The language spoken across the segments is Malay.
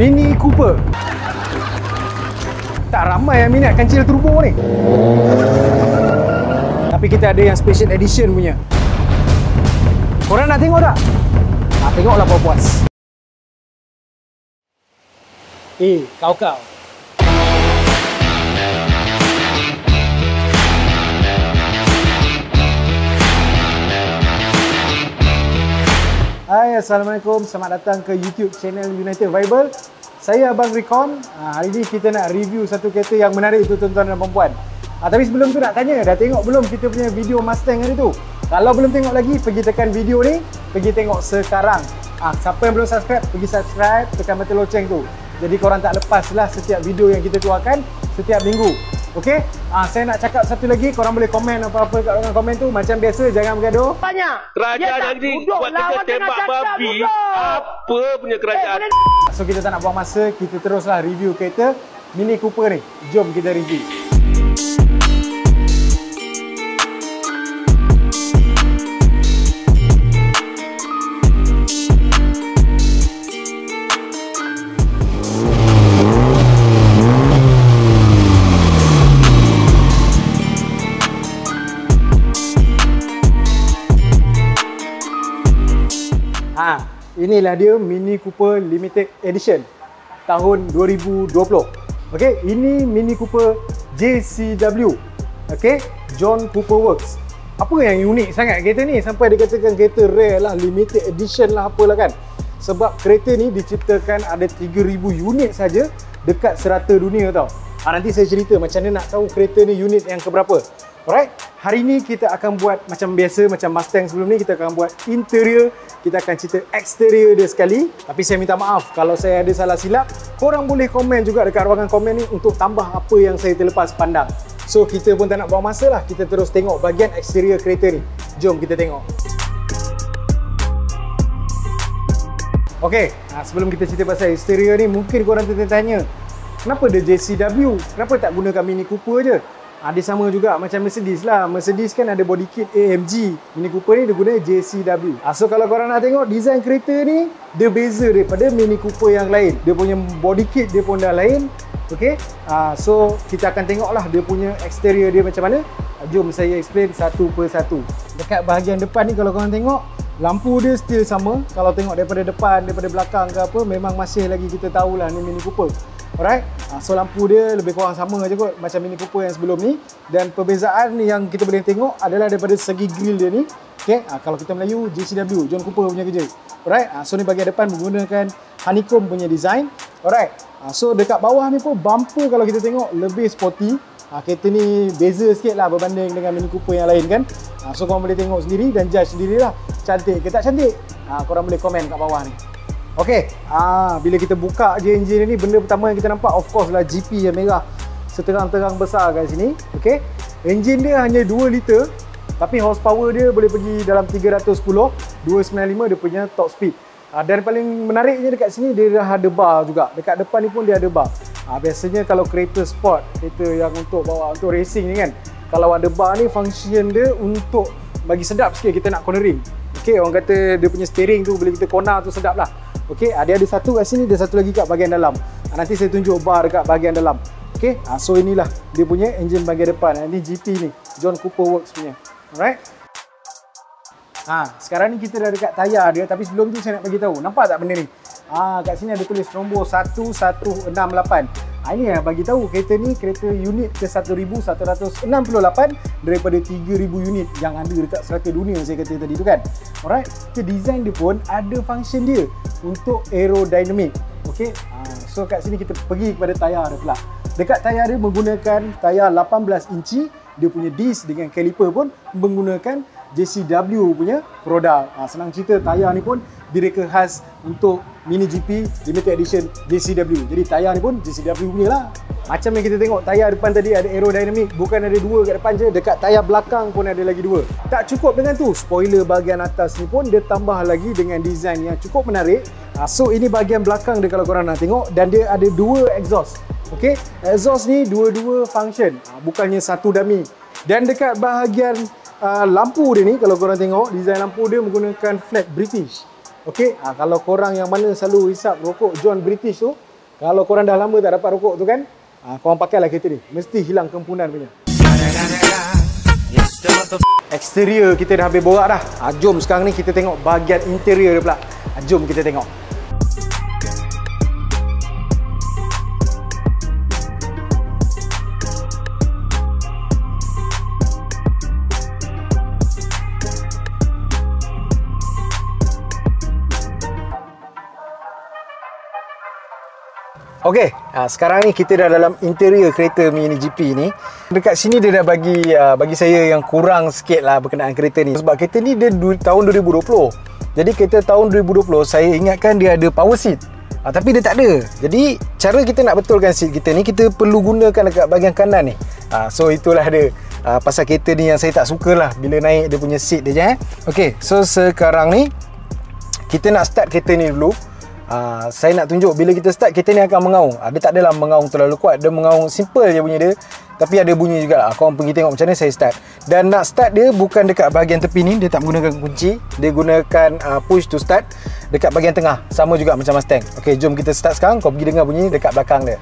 Mini Cooper. Tak ramai yang minat kancil turbo ni. Tapi kita ada yang special edition punya. Korang nak tengok tak? Tengoklah puas-puas. Kau. Hai, Assalamualaikum. Selamat datang ke YouTube channel United Viable. Saya Abang Recon. Hari ni kita nak review satu kereta yang menarik untuk tuan-tuan dan perempuan. Tapi sebelum tu nak tanya, dah tengok belum kita punya video Mustang hari tu? Kalau belum tengok lagi, pergi tekan video ni, pergi tengok sekarang. Siapa yang belum subscribe, pergi subscribe, tekan button loceng tu. Jadi korang tak lepas lah setiap video yang kita keluarkan setiap minggu. Okey? Saya nak cakap satu lagi, korang boleh komen apa-apa kat ruangan komen tu. Macam biasa, jangan bergaduh. Banyak. Kerajaan nanti buat kerja tembak babi. Apa punya kerajaan? So kita tak nak buang masa, kita teruslah review kereta Mini Cooper ni. Jom kita review. Inilah dia Mini Cooper Limited Edition tahun 2020. Okey, ini Mini Cooper JCW. Okey, John Cooper Works. Apa yang unik sangat kereta ni sampai dikatakan kereta rare lah, limited edition lah, apalah kan. Sebab kereta ni diciptakan ada 3000 unit saja dekat serata dunia tau. Nanti saya cerita macam mana nak tahu kereta ni unit yang keberapa. Alright, hari ni kita akan buat macam biasa, macam Mustang sebelum ni, kita akan buat interior, kita akan cerita exterior dia sekali. Tapi saya minta maaf kalau saya ada salah silap. Korang boleh komen juga dekat ruangan komen ni untuk tambah apa yang saya terlepas pandang. So kita pun tak nak buang masa lah, kita terus tengok bahagian exterior kereta ni. Jom kita tengok. Okay, sebelum kita cerita pasal exterior ni, mungkin korang tertanya, kenapa dia JCW? Kenapa tak gunakan Mini Cooper je? Dia sama juga macam Mercedes lah. Mercedes kan ada body kit AMG. Mini Cooper ni dia guna JCW. So kalau korang nak tengok design kereta ni, dia beza daripada Mini Cooper yang lain. Dia punya body kit dia pun dah lain. Okay, so kita akan tengok lah dia punya exterior dia macam mana. Jom saya explain satu per satu. Dekat bahagian depan ni kalau korang tengok, lampu dia still sama. Kalau tengok daripada depan, daripada belakang ke apa, memang masih lagi kita tahulah ni Mini Cooper. Alright, so lampu dia lebih kurang sama je kot macam Mini Cooper yang sebelum ni. Dan perbezaan yang kita boleh tengok adalah daripada segi grill dia ni. Okay, kalau kita Melayu, JCW, John Cooper punya kerja. Alright, so ni bahagian depan menggunakan honeycomb punya design. Alright, so dekat bawah ni pun bumper kalau kita tengok lebih sporty. Kereta ni beza sikit lah berbanding dengan Mini Cooper yang lain kan. So korang boleh tengok sendiri dan judge sendirilah cantik ke tak cantik. Korang boleh komen kat bawah ni. Okey, bila kita buka je enjin ni, benda pertama yang kita nampak of course lah GP yang merah seterang-terang besar kat sini. Okey, enjin dia hanya 2 liter tapi horsepower dia boleh pergi dalam 310, 295 dia punya top speed. Dan paling menariknya dekat sini dia dah ada bar juga. Dekat depan ni pun dia ada bar. Biasanya kalau kereta sport, kereta yang untuk bawa untuk racing ni kan, kalau ada bar ni function dia untuk bagi sedap sikit kita nak cornering. Okey, orang kata dia punya steering tu bila kita corner tu sedap lah. Okey, dia ada satu kat sini, dia satu lagi kat bahagian dalam. Nanti saya tunjuk bar dekat bahagian dalam. Okey, so inilah dia punya enjin bahagian depan. Ini GP ni, John Cooper Works punya. Alright. Sekarang ni kita dah dekat tayar dia, tapi sebelum tu saya nak bagi tahu. Nampak tak benda ni? Kat sini ada tulis nombor 1168. Ini yang bagi tahu kereta ni kereta unit ke 1168 daripada 3000 unit yang ada dekat serata dunia saya kata tadi tu kan. Alright, design dia pun ada function dia untuk aerodynamic. Okey, so kat sini kita pergi kepada tayar dia pula. Dekat tayar dia menggunakan tayar 18 inci. Dia punya disc dengan caliper pun menggunakan JCW punya produk. Senang cerita, tayar ni pun direka khas untuk Mini GP Limited Edition JCW. Jadi tayar ni pun JCW punya lah. Macam yang kita tengok tayar depan tadi ada aerodynamic, bukan ada 2 kat depan je, dekat tayar belakang pun ada lagi 2. Tak cukup dengan tu, spoiler bahagian atas ni pun dia tambah lagi dengan design yang cukup menarik. So ini bahagian belakang dia kalau korang nak tengok, dan dia ada 2 exhaust. Okey, exhaust ni dua-dua function, bukannya satu dummy. Dan dekat bahagian lampu dia ni, kalau korang tengok, design lampu dia menggunakan flat British. Okey, kalau korang yang mana selalu hisap rokok John British tu, Kalau korang dah lama tak dapat rokok tu kan, korang pakailah kereta ni. Mesti hilang kempunan punya. Exterior kita dah habis borak dah. Jom sekarang ni kita tengok bahagian interior dia pula. Jom kita tengok. Okey, sekarang ni kita dah dalam interior kereta Mini GP ni. Dekat sini dia dah bagi saya yang kurang sikit lah berkenaan kereta ni. Sebab kereta ni dia tahun 2020. Jadi kereta tahun 2020 saya ingatkan dia ada power seat. Tapi dia tak ada. Jadi cara kita nak betulkan seat kita ni, kita perlu gunakan dekat bahagian kanan ni. So itulah dia. Pasal kereta ni yang saya tak suka lah bila naik dia punya seat dia je. Okey, so sekarang ni kita nak start kereta ni dulu. Saya nak tunjuk bila kita start kereta ni akan mengaung. Dia tak adalah mengaung terlalu kuat, dia mengaung simple je bunyi dia. Tapi ada bunyi juga. Korang pergi tengok macam mana saya start. Dan nak start dia bukan dekat bahagian tepi ni, dia tak menggunakan kunci. Dia gunakan push to start dekat bahagian tengah. Sama juga macam Mustang. Okey, jom kita start sekarang. Kau pergi dengar bunyi dekat belakang dia.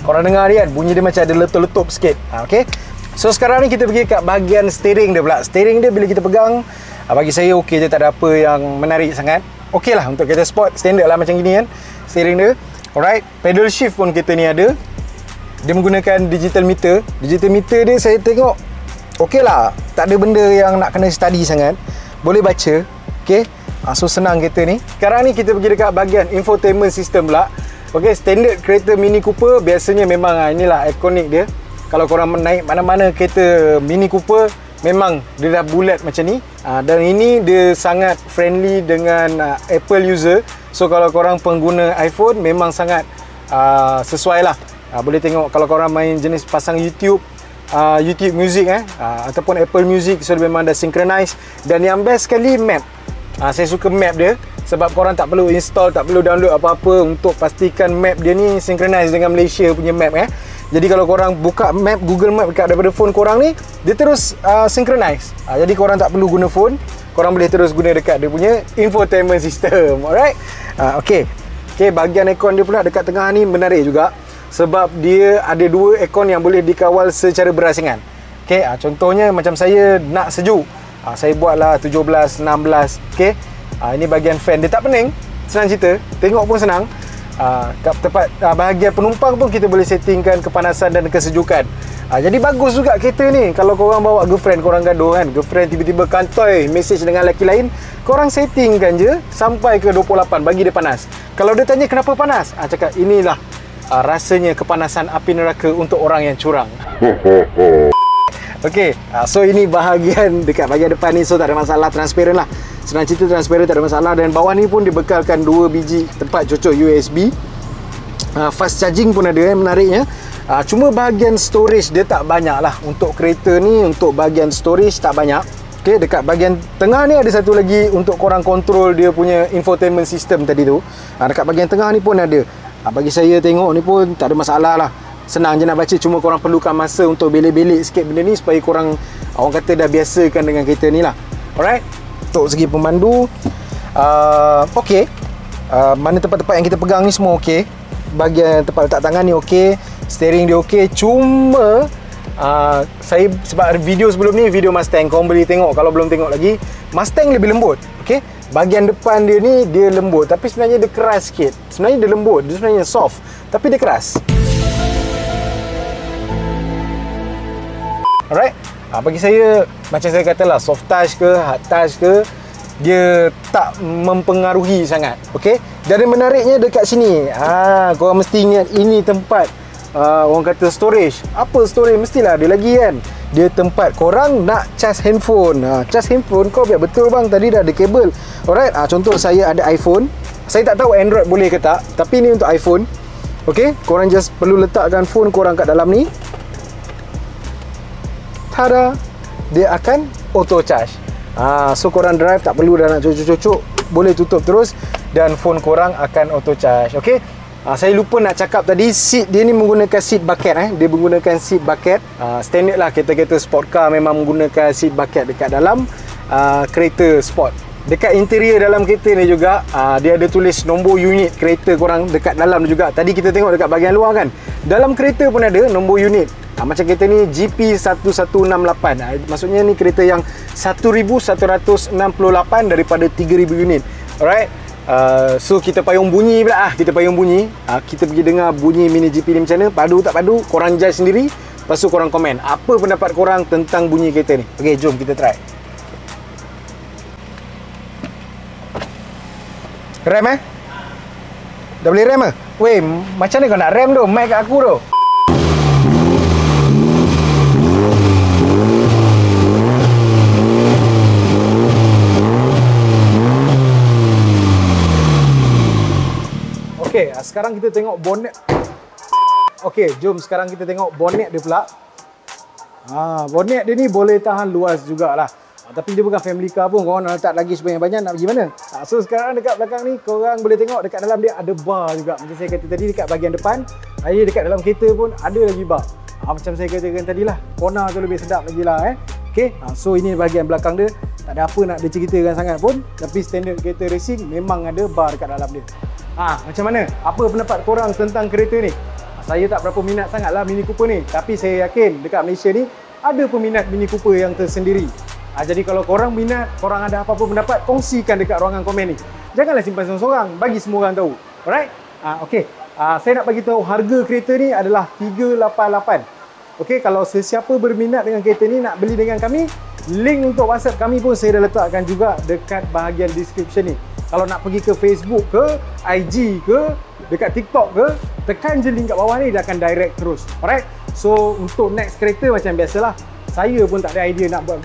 Korang dengar dia kan, bunyi dia macam ada letup-letup sikit. Okay. So sekarang ni kita pergi kat bahagian steering dia pula. Steering dia bila kita pegang, bagi saya okey je, tak ada apa yang menarik sangat. Okey lah untuk kereta sport, standard lah macam gini kan steering dia. Alright, pedal shift pun kereta ni ada. Dia menggunakan digital meter. Digital meter dia saya tengok okey lah, tak ada benda yang nak kena study sangat. Boleh baca. Okay. So senang kereta ni. Sekarang ni kita pergi dekat bahagian infotainment system pula. Okey, standard kereta Mini Cooper biasanya memang inilah ikonik dia. Kalau korang naik mana-mana kereta Mini Cooper, memang dia dah bulat macam ni. Dan ini dia sangat friendly dengan Apple user. So kalau korang pengguna iPhone, memang sangat sesuai lah. Boleh tengok kalau korang main jenis pasang YouTube, YouTube Music ataupun Apple Music, so memang dah synchronize. Dan yang best sekali map. Saya suka map dia. Sebab korang tak perlu install, tak perlu download apa-apa untuk pastikan map dia ni synchronize dengan Malaysia punya map. Jadi kalau korang buka map, Google Map dekat daripada phone korang ni, dia terus synchronize. Jadi korang tak perlu guna phone, korang boleh terus guna dekat dia punya infotainment system. Alright. Okay, bahagian aircon dia pula dekat tengah ni menarik juga. Sebab dia ada dua aircon yang boleh dikawal secara berasingan. Okay, contohnya macam saya nak sejuk, saya buatlah 17, 16. Okay. Ini bahagian fan, dia tak pening. Senang cerita, tengok pun senang. Kat tempat bahagian penumpang pun kita boleh settingkan kepanasan dan kesejukan. Jadi bagus juga kereta ni. Kalau korang bawa girlfriend, korang gaduh kan, girlfriend tiba-tiba kantoi mesej dengan lelaki lain, korang settingkan je sampai ke 28, bagi dia panas. Kalau dia tanya kenapa panas, cakap inilah rasanya kepanasan api neraka untuk orang yang curang. Okey, so ini bahagian dekat bahagian depan ni, so tak ada masalah, transparent lah. Senang cerita, transparent, tak ada masalah. Dan bawah ni pun dibekalkan 2 biji tempat cocok USB. Fast charging pun ada, menariknya. Cuma bahagian storage dia tak banyak lah. Untuk kereta ni, untuk bahagian storage tak banyak. Okay, dekat bahagian tengah ni ada satu lagi untuk korang kontrol dia punya infotainment system tadi tu. Dekat bahagian tengah ni pun ada. Bagi saya tengok ni pun tak ada masalah lah. Senang je nak baca, cuma korang perlukan masa untuk belik-belik sikit benda ni supaya korang, orang kata, dah biasakan dengan kereta ni lah. Alright. Untuk segi pemandu, okey. Mana tempat-tempat yang kita pegang ni semua okey. Bahagian tempat letak tangan ni okey. Steering dia okey. Cuma saya sebab video sebelum ni video Mustang, korang boleh tengok kalau belum tengok lagi. Mustang lebih lembut. Okey. Bahagian depan dia ni dia lembut, tapi sebenarnya dia keras sikit. Sebenarnya dia lembut, dia sebenarnya soft, tapi dia keras. Alright. Bagi saya, macam saya katalah, soft touch ke hard touch ke, dia tak mempengaruhi sangat. Okey. Dan menariknya dekat sini, korang mesti ingat ini tempat orang kata storage. Apa storage? Mestilah ada lagi kan. Dia tempat korang nak charge handphone. Charge handphone kau biar betul bang, tadi dah ada kabel. Alright. Contoh saya ada iPhone. Saya tak tahu Android boleh ke tak, tapi ni untuk iPhone. Okey, korang just perlu letakkan phone korang kat dalam ni. Tada, dia akan auto charge. So korang drive tak perlu dah nak cucuk-cucuk, boleh tutup terus dan phone korang akan auto charge. Okey. Saya lupa nak cakap tadi, seat dia ni menggunakan seat bucket. Dia menggunakan seat bucket. Standard lah kereta-kereta sport car memang menggunakan seat bucket dekat dalam kereta sport. Dekat interior dalam kereta ni juga dia ada tulis nombor unit kereta korang dekat dalam juga. Tadi kita tengok dekat bahagian luar kan. Dalam kereta pun ada nombor unit. Macam kereta ni GP1168. Maksudnya ni kereta yang 1168 daripada 3000 unit. Alright. So kita payung bunyi pula kita payung bunyi. Kita pergi dengar bunyi Mini GP ni macam mana, padu tak padu, korang judge sendiri. Lepas tu korang komen apa pendapat korang tentang bunyi kereta ni. Okay, jom kita try. Rem dah boleh rem Weh, macam mana kau nak rem tu? Mic kat aku tu. Okay, sekarang kita tengok bonnet. Okay, jom sekarang kita tengok bonnet dia pula. Bonnet dia ni boleh tahan luas jugalah. Tapi dia bukan family car pun, korang nak letak lagi sebanyak-banyak nak pergi mana? So sekarang dekat belakang ni korang boleh tengok dekat dalam dia ada bar juga. Macam saya kata tadi dekat bahagian depan, dekat dalam kereta pun ada lagi bar. Macam saya katakan tadi lah, corner tu lebih sedap lagi lah Okay, so ini bahagian belakang dia. Tak ada apa nak diceritakan sangat pun, tapi standard kereta racing memang ada bar dekat dalam dia. Macam mana? Apa pendapat korang tentang kereta ni? Saya tak berapa minat sangat lah Mini Cooper ni, tapi saya yakin dekat Malaysia ni ada peminat Mini Cooper yang tersendiri. Jadi kalau korang minat, korang ada apa-apa pendapat, kongsikan dekat ruangan komen ni. Janganlah simpan seorang-seorang, bagi semua orang tahu. Alright? Okay. Saya nak bagi tahu harga kereta ni adalah 388. Okay, kalau sesiapa berminat dengan kereta ni nak beli dengan kami, link untuk WhatsApp kami pun saya dah letakkan juga dekat bahagian description ni. Kalau nak pergi ke Facebook ke, IG ke, dekat TikTok ke, tekan je link kat bawah ni, dia akan direct terus. Alright? So, untuk next kereta macam biasalah, saya pun tak ada idea nak buat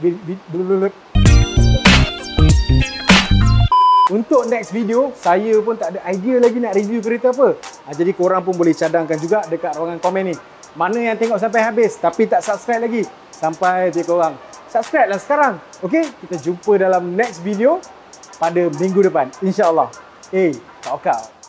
Untuk next video, saya pun tak ada idea lagi nak review kereta apa. Jadi korang pun boleh cadangkan juga dekat ruangan komen ni. Mana yang tengok sampai habis tapi tak subscribe lagi, sampai je korang subscribe lah sekarang. Okay, kita jumpa dalam next video pada minggu depan, InsyaAllah. Kau.